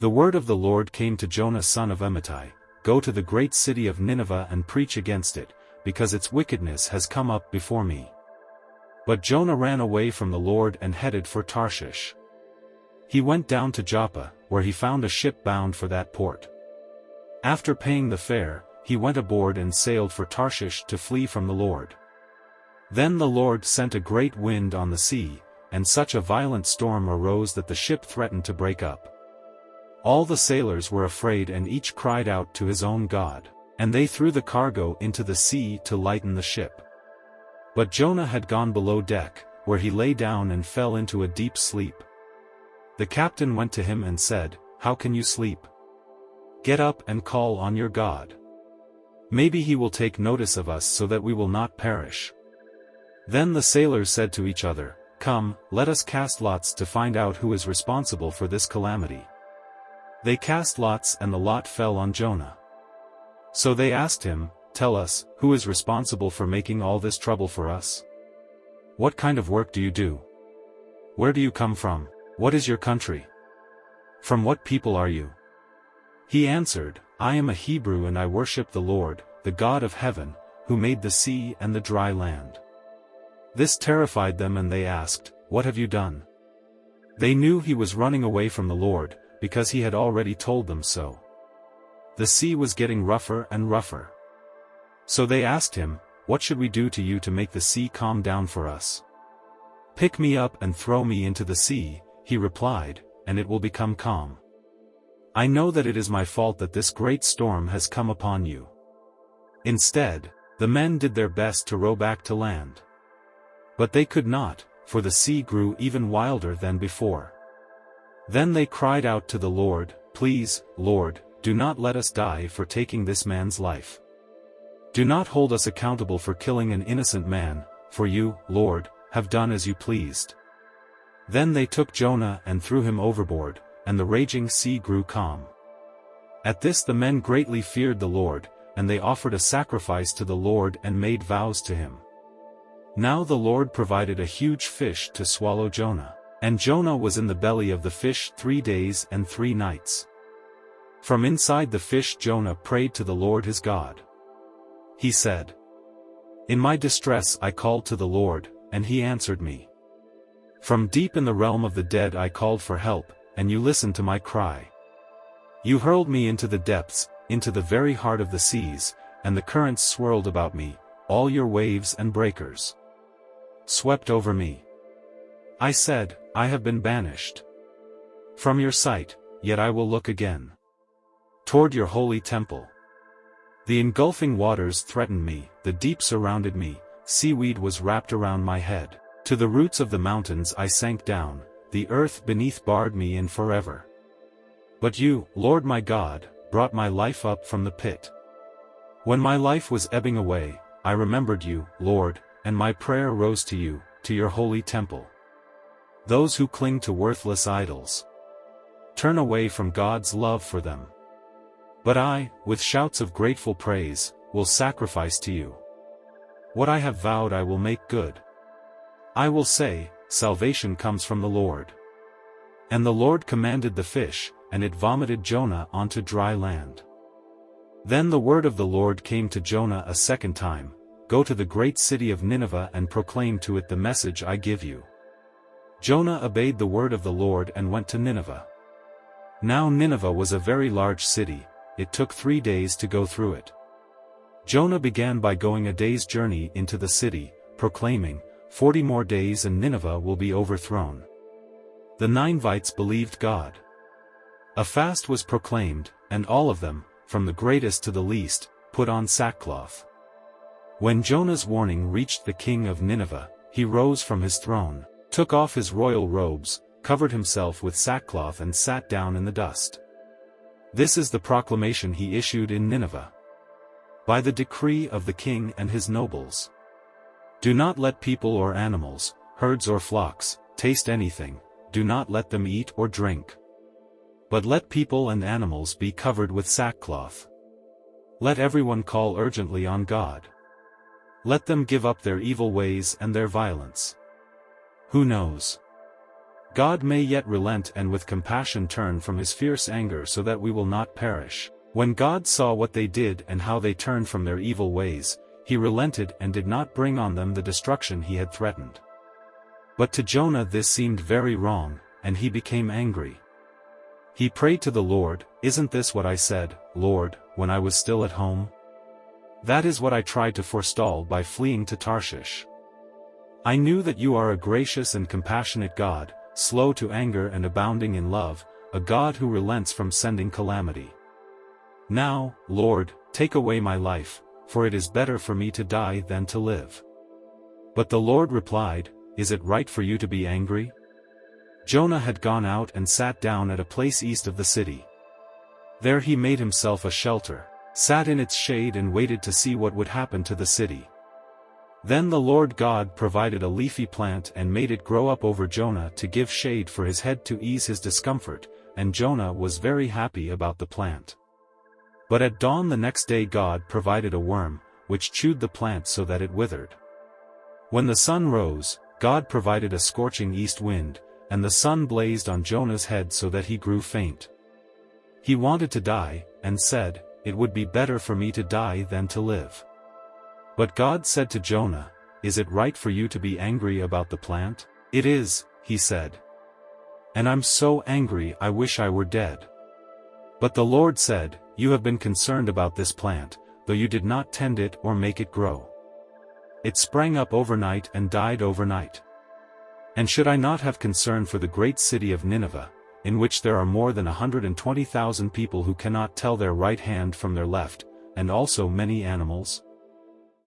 The word of the Lord came to Jonah son of Amittai, "Go to the great city of Nineveh and preach against it, because its wickedness has come up before me." But Jonah ran away from the Lord and headed for Tarshish. He went down to Joppa, where he found a ship bound for that port. After paying the fare, he went aboard and sailed for Tarshish to flee from the Lord. Then the Lord sent a great wind on the sea, and such a violent storm arose that the ship threatened to break up. All the sailors were afraid and each cried out to his own god, and they threw the cargo into the sea to lighten the ship. But Jonah had gone below deck, where he lay down and fell into a deep sleep. The captain went to him and said, "How can you sleep? Get up and call on your God. Maybe he will take notice of us so that we will not perish." Then the sailors said to each other, "Come, let us cast lots to find out who is responsible for this calamity." They cast lots and the lot fell on Jonah. So they asked him, "Tell us, who is responsible for making all this trouble for us? What kind of work do you do? Where do you come from? What is your country? From what people are you?" He answered, "I am a Hebrew and I worship the Lord, the God of heaven, who made the sea and the dry land." This terrified them and they asked, "What have you done?" They knew he was running away from the Lord, because he had already told them so. The sea was getting rougher and rougher. So they asked him, "What should we do to you to make the sea calm down for us?" "Pick me up and throw me into the sea," he replied, "and it will become calm. I know that it is my fault that this great storm has come upon you." Instead, the men did their best to row back to land. But they could not, for the sea grew even wilder than before. Then they cried out to the Lord, "Please, Lord, do not let us die for taking this man's life. Do not hold us accountable for killing an innocent man, for you, Lord, have done as you pleased." Then they took Jonah and threw him overboard, and the raging sea grew calm. At this the men greatly feared the Lord, and they offered a sacrifice to the Lord and made vows to him. Now the Lord provided a huge fish to swallow Jonah, and Jonah was in the belly of the fish 3 days and 3 nights. From inside the fish Jonah prayed to the Lord his God. He said, "In my distress I called to the Lord, and he answered me. From deep in the realm of the dead I called for help, and you listened to my cry. You hurled me into the depths, into the very heart of the seas, and the currents swirled about me, all your waves and breakers swept over me. I said, I have been banished from your sight, yet I will look again toward your holy temple. The engulfing waters threatened me, the deep surrounded me, seaweed was wrapped around my head. To the roots of the mountains I sank down, the earth beneath barred me in forever. But you, Lord my God, brought my life up from the pit. When my life was ebbing away, I remembered you, Lord, and my prayer rose to you, to your holy temple. Those who cling to worthless idols turn away from God's love for them. But I, with shouts of grateful praise, will sacrifice to you. What I have vowed I will make good. I will say, salvation comes from the Lord. And the Lord commanded the fish, and it vomited Jonah onto dry land. Then the word of the Lord came to Jonah a second time, "Go to the great city of Nineveh and proclaim to it the message I give you." Jonah obeyed the word of the Lord and went to Nineveh. Now Nineveh was a very large city, it took 3 days to go through it. Jonah began by going a day's journey into the city, proclaiming, 40 more days and Nineveh will be overthrown. The Ninevites believed God. A fast was proclaimed, and all of them, from the greatest to the least, put on sackcloth. When Jonah's warning reached the king of Nineveh, he rose from his throne, took off his royal robes, covered himself with sackcloth and sat down in the dust. This is the proclamation he issued in Nineveh. By the decree of the king and his nobles. Do not let people or animals, herds or flocks, taste anything, do not let them eat or drink. But let people and animals be covered with sackcloth. Let everyone call urgently on God. Let them give up their evil ways and their violence. Who knows? God may yet relent and with compassion turn from his fierce anger so that we will not perish. When God saw what they did and how they turned from their evil ways, he relented and did not bring on them the destruction he had threatened. But to Jonah this seemed very wrong, and he became angry. He prayed to the Lord, "Isn't this what I said, Lord, when I was still at home? That is what I tried to forestall by fleeing to Tarshish. I knew that you are a gracious and compassionate God, slow to anger and abounding in love, a God who relents from sending calamity. Now, Lord, take away my life, for it is better for me to die than to live." But the Lord replied, "Is it right for you to be angry?" Jonah had gone out and sat down at a place east of the city. There he made himself a shelter, sat in its shade and waited to see what would happen to the city. Then the Lord God provided a leafy plant and made it grow up over Jonah to give shade for his head to ease his discomfort, and Jonah was very happy about the plant. But at dawn the next day God provided a worm, which chewed the plant so that it withered. When the sun rose, God provided a scorching east wind, and the sun blazed on Jonah's head so that he grew faint. He wanted to die, and said, "It would be better for me to die than to live." But God said to Jonah, "Is it right for you to be angry about the plant?" "It is," he said. "And I'm so angry I wish I were dead." But the Lord said, "You have been concerned about this plant, though you did not tend it or make it grow. It sprang up overnight and died overnight. And should I not have concern for the great city of Nineveh, in which there are more than 120,000 people who cannot tell their right hand from their left, and also many animals?"